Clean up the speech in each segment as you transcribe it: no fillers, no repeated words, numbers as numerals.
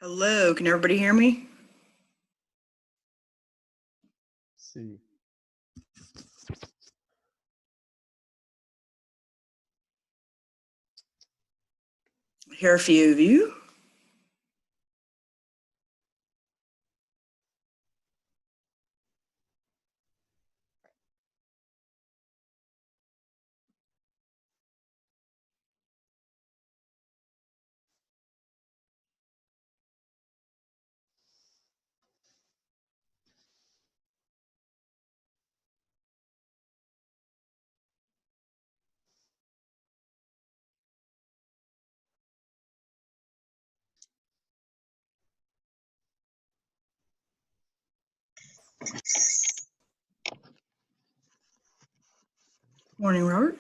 Hello, can everybody hear me? See. I hear a few of you. Morning, Robert.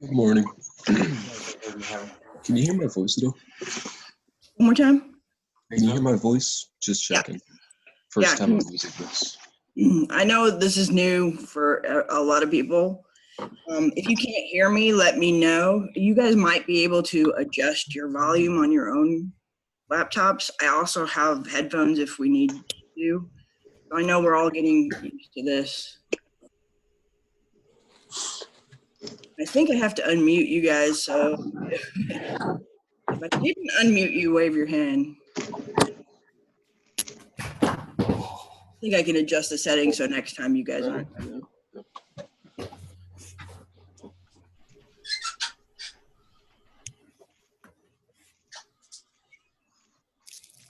Good morning. Can you hear my voice at all? One more time. Can you hear my voice? Just checking. First time I'm using this. I know this is new for a lot of people. If you can't hear me, let me know. You guys might be able to adjust your volume on your own laptops. I also have headphones if we need to. I know we're all getting used to this. I think I have to unmute you guys, so if I didn't unmute you, wave your hand. I think I can adjust the settings so next time you guys aren't.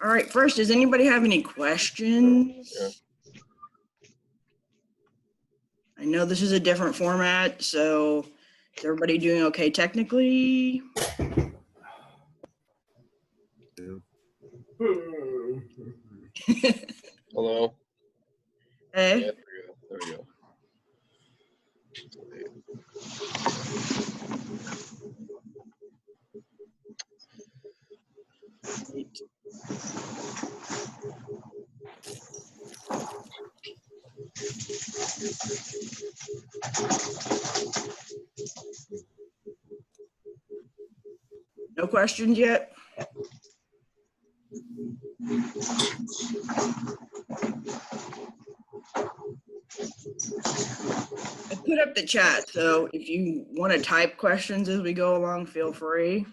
All right, first, does anybody have any questions? I know this is a different format, so is everybody doing okay technically? Hello? Hey. Yeah, there we go. No questions yet? I put up the chat, so if you want to type questions as we go along, feel free.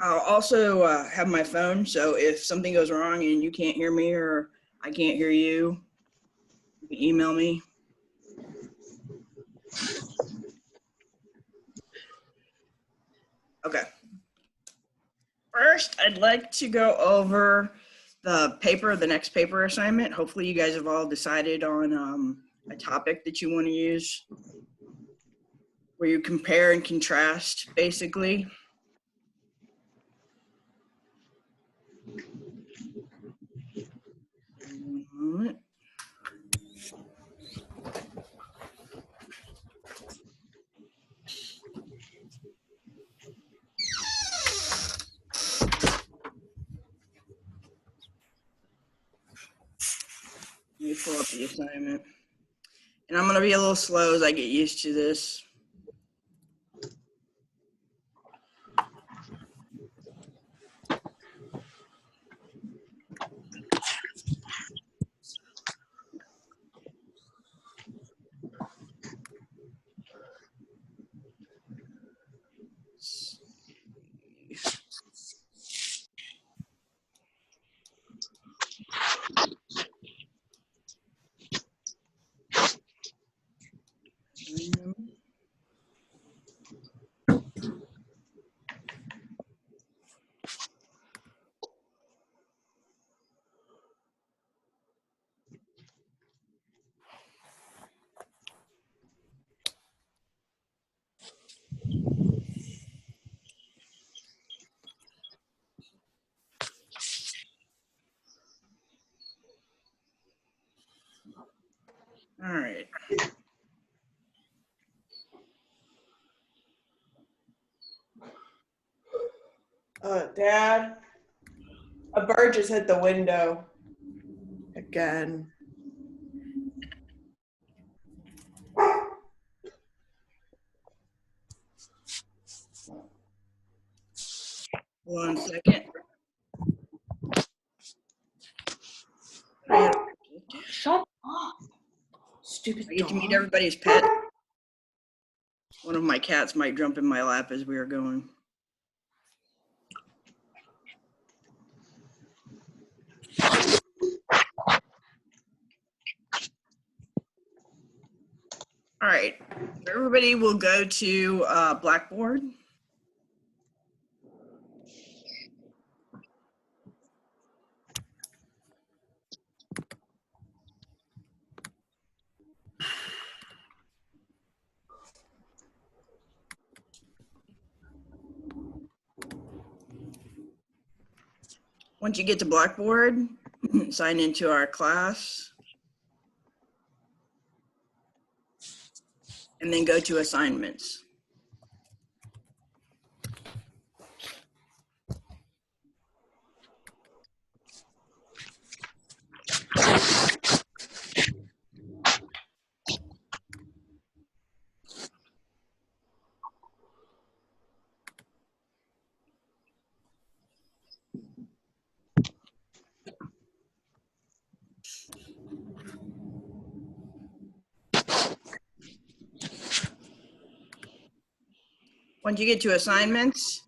I'll also have my phone, so if something goes wrong and you can't hear me or I can't hear you, you can email me. Okay. First, I'd like to go over the next paper assignment. Hopefully you guys have all decided on a topic that you want to use, where you compare and contrast, basically. One moment. Let me pull up the assignment. And I'm going to be a little slow as I get used to this. All right. Dad, a bird just hit the window. Again. Hold on a second. Shut up. Stupid I get to meet dog. everybody's pet. One of my cats might jump in my lap as we are going. All right, everybody will go to Blackboard. Once you get to Blackboard, sign into our class, and then go to assignments. Once you get to assignments,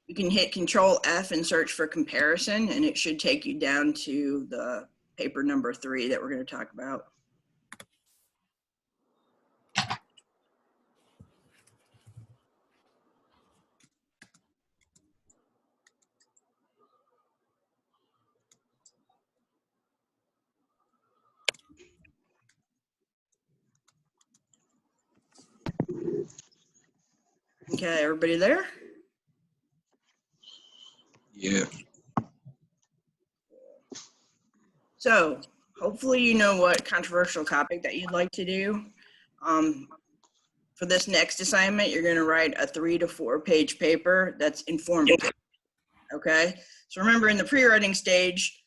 you can hit Control F and search for comparison, and it should take you down to the paper number 3 that we're going to talk about. Okay, everybody there? Yeah. So hopefully you know what controversial topic that you'd like to do. For this next assignment, you're going to write a 3 to 4 page paper that's informative. Okay, so remember, in the pre-writing stage,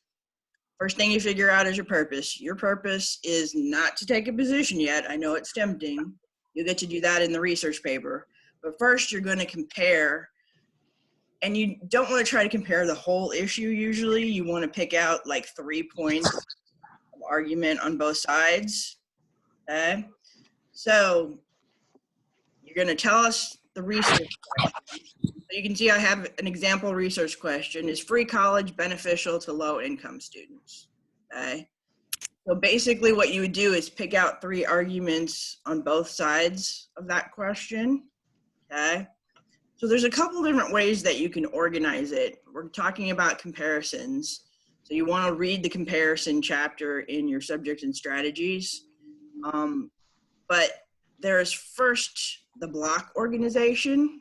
first thing you figure out is your purpose. Your purpose is not to take a position yet. I know it's tempting. You'll get to do that in the research paper. But first, you're going to compare. And you don't want to try to compare the whole issue usually. You want to pick out like 3 points of argument on both sides. Okay, so you're going to tell us the research question. So you can see I have an example research question. Is free college beneficial to low-income students? Okay. So basically what you would do is pick out 3 arguments on both sides of that question. Okay. So there's a couple different ways that you can organize it. We're talking about comparisons. So you want to read the comparison chapter in your subjects and strategies. But there's first the block organization,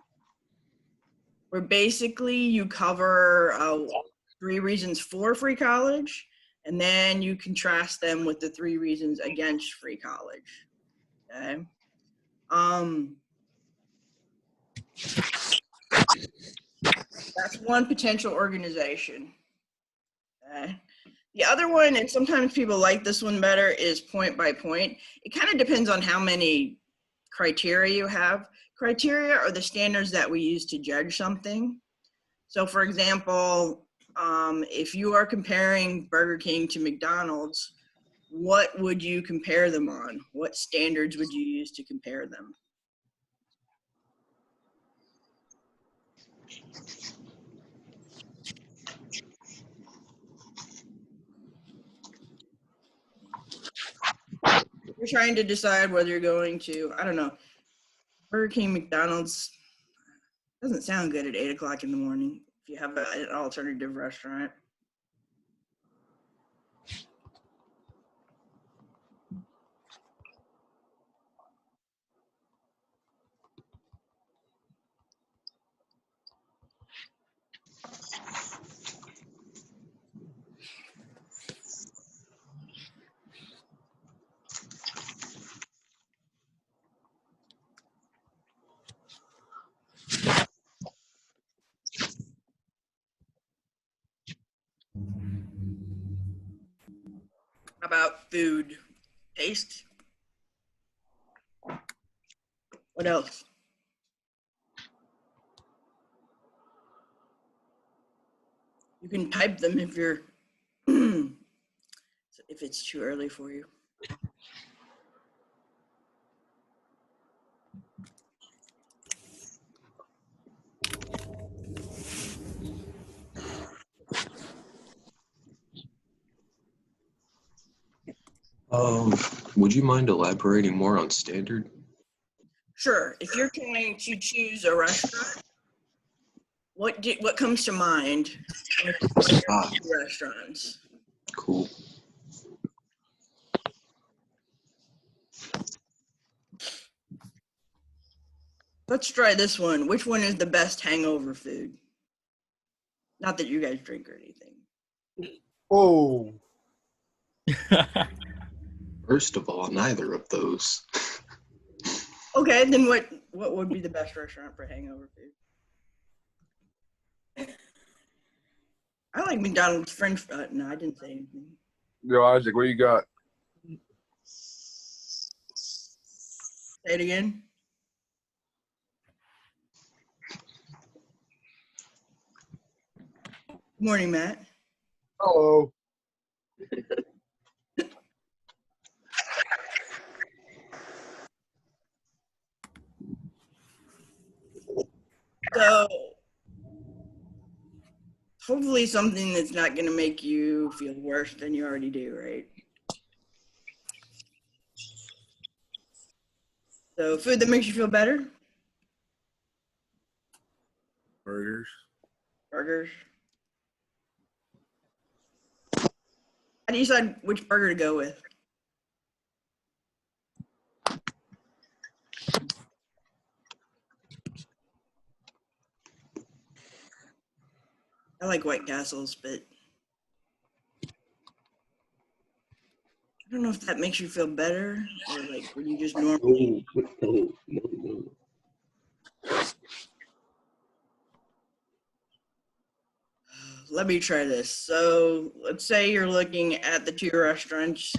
where basically you cover 3 reasons for free college, and then you contrast them with the 3 reasons against free college. Okay. That's one potential organization. Okay. The other one, and sometimes people like this one better, is point by point. It kind of depends on how many criteria you have. Criteria are the standards that we use to judge something. So for example, if you are comparing Burger King to McDonald's, what would you compare them on? What standards would you use to compare them? You're trying to decide whether you're going to, I don't know, Burger King, McDonald's doesn't sound good at 8 o'clock in the morning if you have an alternative restaurant. How about food? Taste? What else? You can type them if you're if it's too early for you. Would you mind elaborating more on standard? Sure. If you're trying to choose a restaurant, what comes to mind when Ah, you're restaurants? cool. Let's try this one. Which one is the best hangover food? Not that you guys drink or anything. Oh, First of all, neither of those. Okay, then what would be the best restaurant for hangover food? I like McDonald's French. No, I didn't say anything. Yo, Isaac, what you got? Say it again. Good morning, Matt. Hello. So, hopefully something that's not going to make you feel worse than you already do, right? So, food that makes you feel better? Burgers. Burgers. How do you decide which burger to go with? I like White Castles, but I don't know if that makes you feel better or like when you just normally. No. Let me try this. So let's say you're looking at the two restaurants.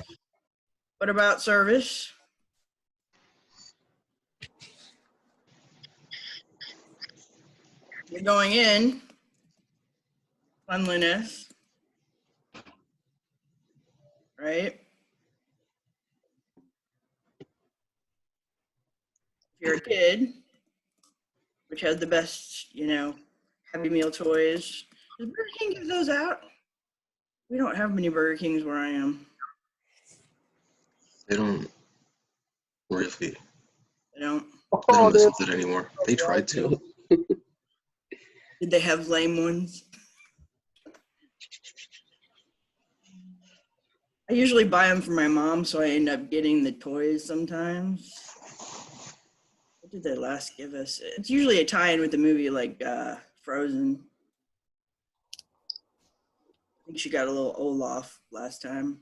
What about service? You're going in. Cleanliness. Right? If you're a kid, which has the best, Happy Meal toys. Does Burger King give those out? We don't have many Burger Kings where I am. They don't really. They don't. They don't mess with it anymore. They tried to. Did they have lame ones? I usually buy them for my mom, so I end up getting the toys sometimes. What did they last give us? It's usually a tie-in with the movie like Frozen. I think she got a little Olaf last time.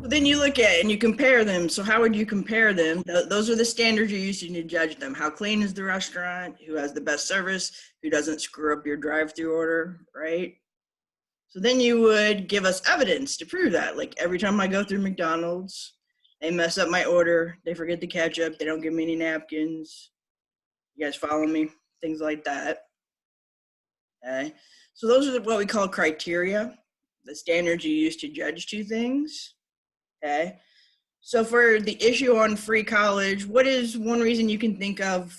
But then you look at it and you compare them. So how would you compare them? Those are the standards you're using to judge them. How clean is the restaurant? Who has the best service? Who doesn't screw up your drive-through order, right? So then you would give us evidence to prove that. Like every time I go through McDonald's, they mess up my order. They forget the ketchup. They don't give me any napkins. You guys follow me? Things like that. Okay. So those are what we call criteria, the standards you use to judge two things. Okay. So for the issue on free college, what is one reason you can think of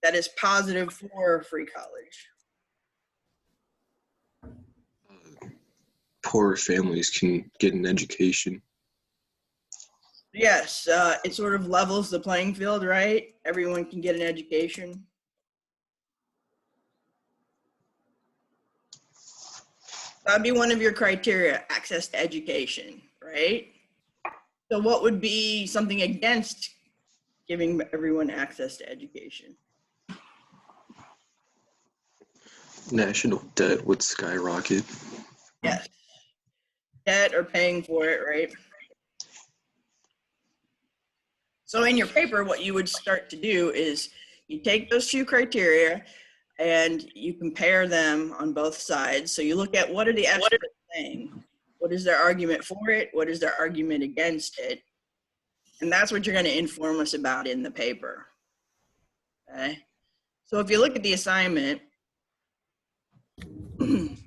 that is positive for free college? Poorer families can get an education. Yes, it sort of levels the playing field, right? Everyone can get an education. That'd be one of your criteria, access to education, right? So what would be something against giving everyone access to education? National debt would skyrocket. Yes. Debt or paying for it, right? So in your paper, what you would start to do is you take those two criteria and you compare them on both sides. So you look at what are the extra saying? What is their argument for it? What is their argument against it? And that's what you're going to inform us about in the paper. Okay. So if you look at the assignment, if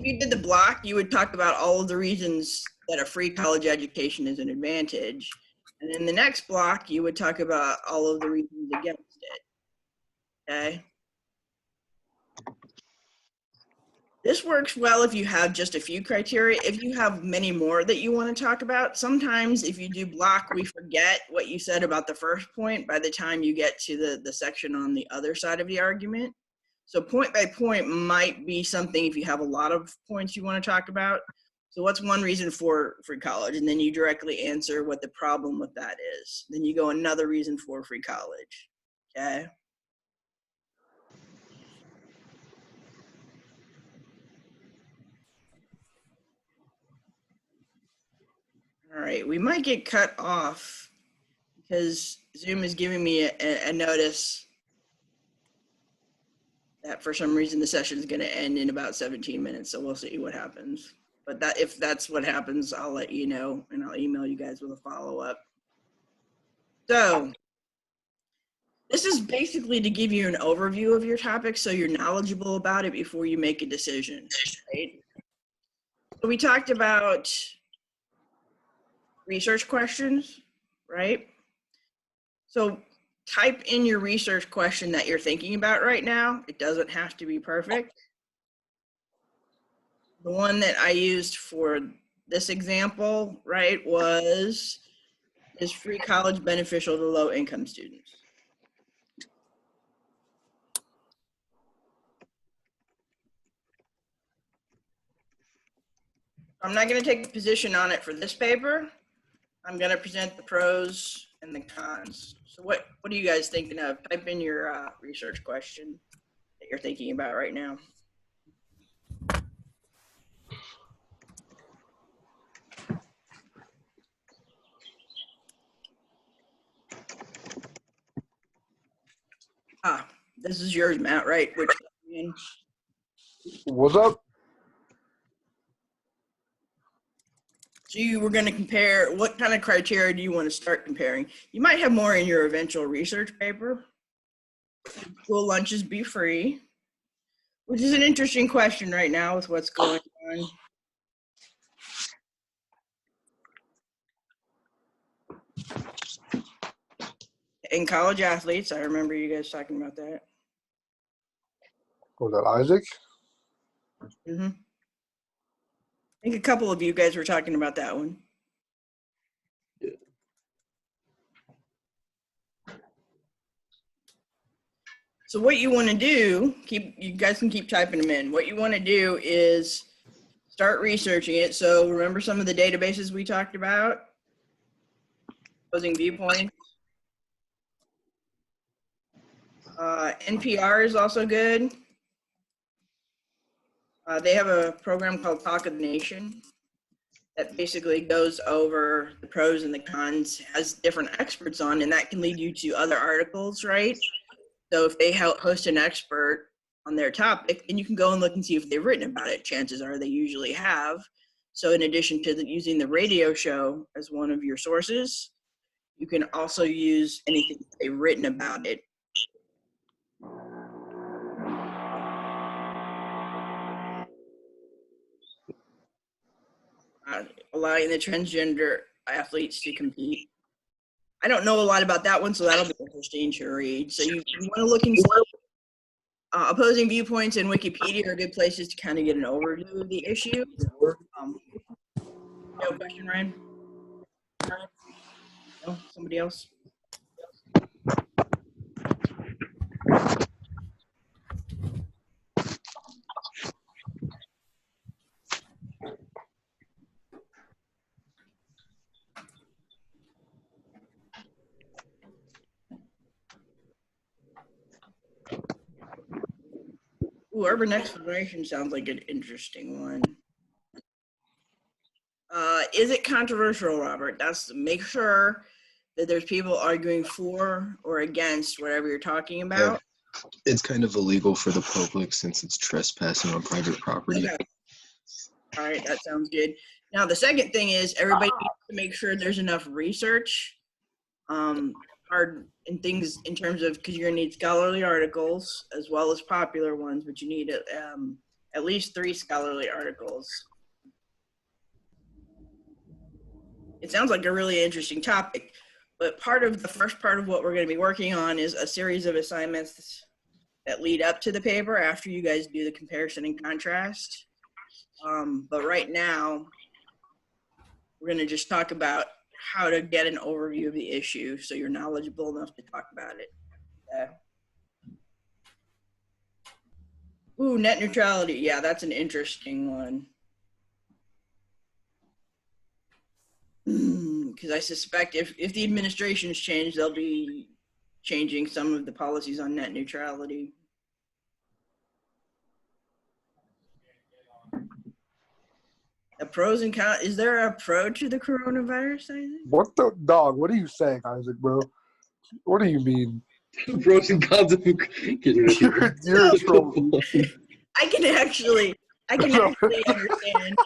you did the block, you would talk about all of the reasons that a free college education is an advantage. And in the next block, you would talk about all of the reasons against it. Okay. This works well if you have just a few criteria. If you have many more that you want to talk about, sometimes if you do block, we forget what you said about the first point by the time you get to the section on the other side of the argument. So point by point might be something if you have a lot of points you want to talk about. So what's one reason for free college? And then you directly answer what the problem with that is. Then you go another reason for free college. Okay. All right, we might get cut off because Zoom is giving me a notice that for some reason the session is going to end in about 17 minutes. So we'll see what happens. But that if that's what happens, I'll let you know and I'll email you guys with a follow-up. So this is basically to give you an overview of your topic so you're knowledgeable about it before you make a decision, right? So we talked about research questions, right? So type in your research question that you're thinking about right now. It doesn't have to be perfect. The one that I used for this example, right, was, is free college beneficial to low-income students? I'm not going to take a position on it for this paper. I'm going to present the pros and the cons. So what are you guys thinking of? Type in your research question that you're thinking about right now. This is yours, Matt, right? Which, What's up? so you were going to compare, what kind of criteria do you want to start comparing? You might have more in your eventual research paper. Will lunches be free? Which is an interesting question right now with what's going on. And college athletes, I remember you guys talking about that. Was that Isaac? Mm-hmm. I think a couple of you guys were talking about that one. Yeah. So what you want to do, you guys can keep typing them in. What you want to do is start researching it. So remember some of the databases we talked about? Opposing viewpoints. NPR is also good. They have a program called Talk of the Nation that basically goes over the pros and the cons, has different experts on, and that can lead you to other articles, right? So if they host an expert on their topic, then you can go and look and see if they've written about it. Chances are they usually have. So in addition to using the radio show as one of your sources, you can also use anything they've written about it. Allowing the transgender athletes to compete. I don't know a lot about that one, so that'll be interesting to read. So you want to look and see. Opposing viewpoints and Wikipedia are good places to kind of get an overview of the issue. No question, Ryan? No? Somebody else? Ooh, urban exploration sounds like an interesting one. Is it controversial, Robert? That's make sure that there's people arguing for or against whatever you're talking about. It's kind of illegal for the public since it's trespassing on private property. Okay. All right, that sounds good. Now, the second thing is everybody needs to make sure there's enough research, hard and things in terms of, because you're gonna need scholarly articles as well as popular ones, but you need at least 3 scholarly articles. It sounds like a really interesting topic, but the first part of what we're gonna be working on is a series of assignments that lead up to the paper after you guys do the comparison and contrast. But right now, we're going to just talk about how to get an overview of the issue so you're knowledgeable enough to talk about it. Ooh, net neutrality. Yeah, that's an interesting one. Because I suspect if the administration's changed, they'll be changing some of the policies on net neutrality. The pros and cons. Is there a pro to the coronavirus, Isaac? What the dog? What are you saying, Isaac, bro? What do you mean? Pros and cons of getting rid of people. You're a troll. I can actually understand.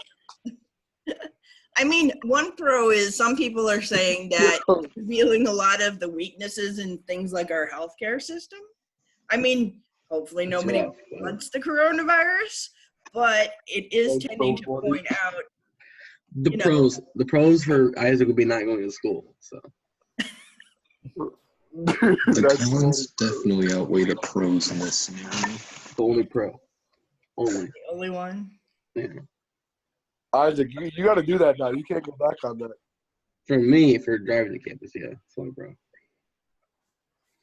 I mean, one pro is some people are saying that it's revealing a lot of the weaknesses in things like our healthcare system. I mean, hopefully nobody wants the coronavirus, but it is tending to point out The pros for Isaac would be not going to school. So The cons definitely outweigh the pros in this scenario. the only pro, the only one. Yeah. Isaac, you got to do that now. You can't go back on that. For me, for driving to campus, yeah, it's only pro.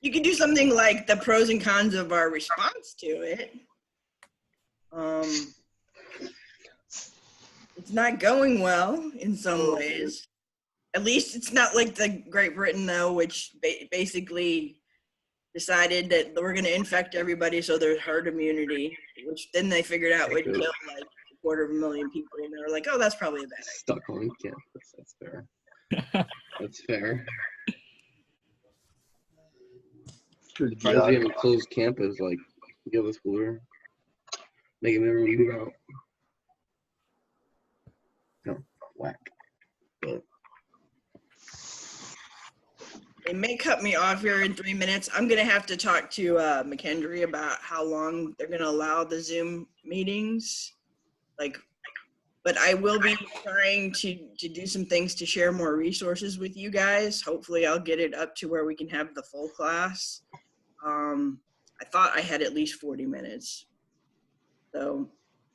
You could do something like the pros and cons of our response to it. It's not going well in some ways. At least it's not like the Great Britain, though, which basically decided that we're going to infect everybody so there's herd immunity, which then they figured out would kill like 250,000 people. And they were like, oh, that's probably a bad idea. Stuck on campus. That's fair. That's fair. Good Why does God. he have a closed campus? Like, give us cooler. Make him never move out. No, whack. But They may cut me off here in 3 minutes. I'm going to have to talk to McKendree about how long they're going to allow the Zoom meetings. But I will be trying to do some things to share more resources with you guys. Hopefully I'll get it up to where we can have the full class. I thought I had at least 40 minutes.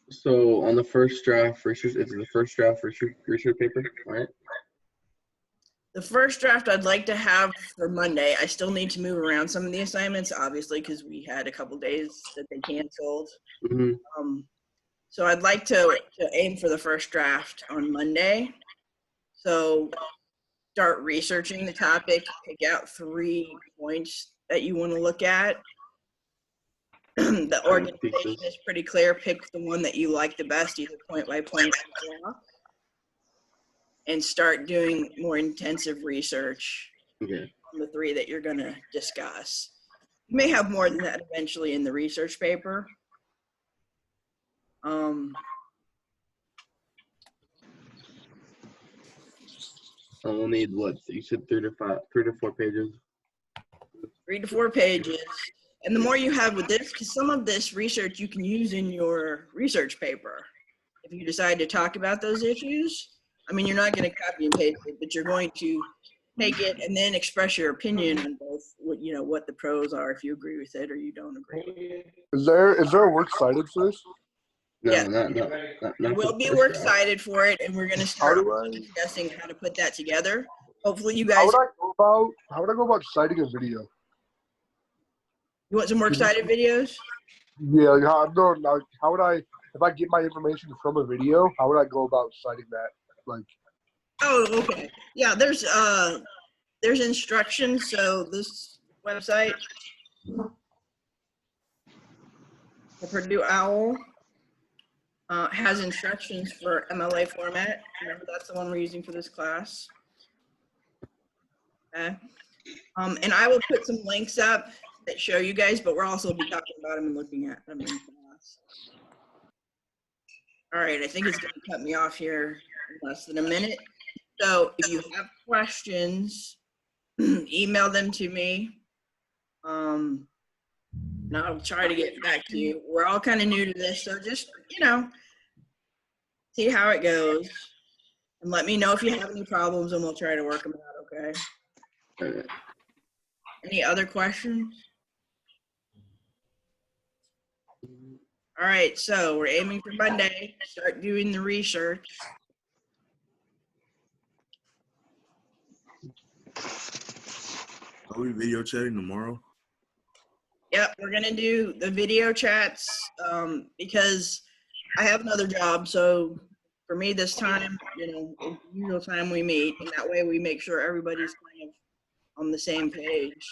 so on the first draft research, it's the first draft research paper, right? The first draft I'd like to have for Monday. I still need to move around some of the assignments, obviously, because we had a couple days that they canceled. Mm-hmm. So I'd like to aim for the first draft on Monday. So start researching the topic, pick out 3 points that you want to look at. The organization is pretty clear. Pick the one that you like the best, either point by point or block, and start doing more intensive research on the 3 that you're going to discuss. You may have more than that eventually in the research paper. We'll need what? You said 3 to 4 pages. 3 to 4 pages. And the more you have with this, because some of this research you can use in your research paper. If you decide to talk about those issues, I mean, you're not going to copy and paste it, but you're going to take it and then express your opinion on both what the pros are, if you agree with it or you don't agree. Is there a works cited for this? No, Yeah. not There will be works cited for it, and we're going to start discussing how to put that together. Hopefully you guys. How would I go about citing a video? You want some works cited videos? Yeah, like how would I, if I get my information from a video, how would I go about citing that? Like, oh, okay. Yeah, there's instructions. So this website, the Purdue OWL, has instructions for MLA format. Remember, that's the one we're using for this class. Okay. And I will put some links up that show you guys, but we'll also be talking about them and looking at them in class. All right, I think it's going to cut me off here in less than a minute. So if you have questions, email them to me. And I'll try to get back to you. We're all kind of new to this, so just, see how it goes. And let me know if you have any problems, and we'll try to work them out, okay? Alright. Any other questions? All right, so we're aiming for Monday. Start doing the research. Are we video chatting tomorrow? Yep, we're gonna do the video chats because I have another job. So for me, this time, it's the usual time we meet, and that way we make sure everybody's kind of on the same page.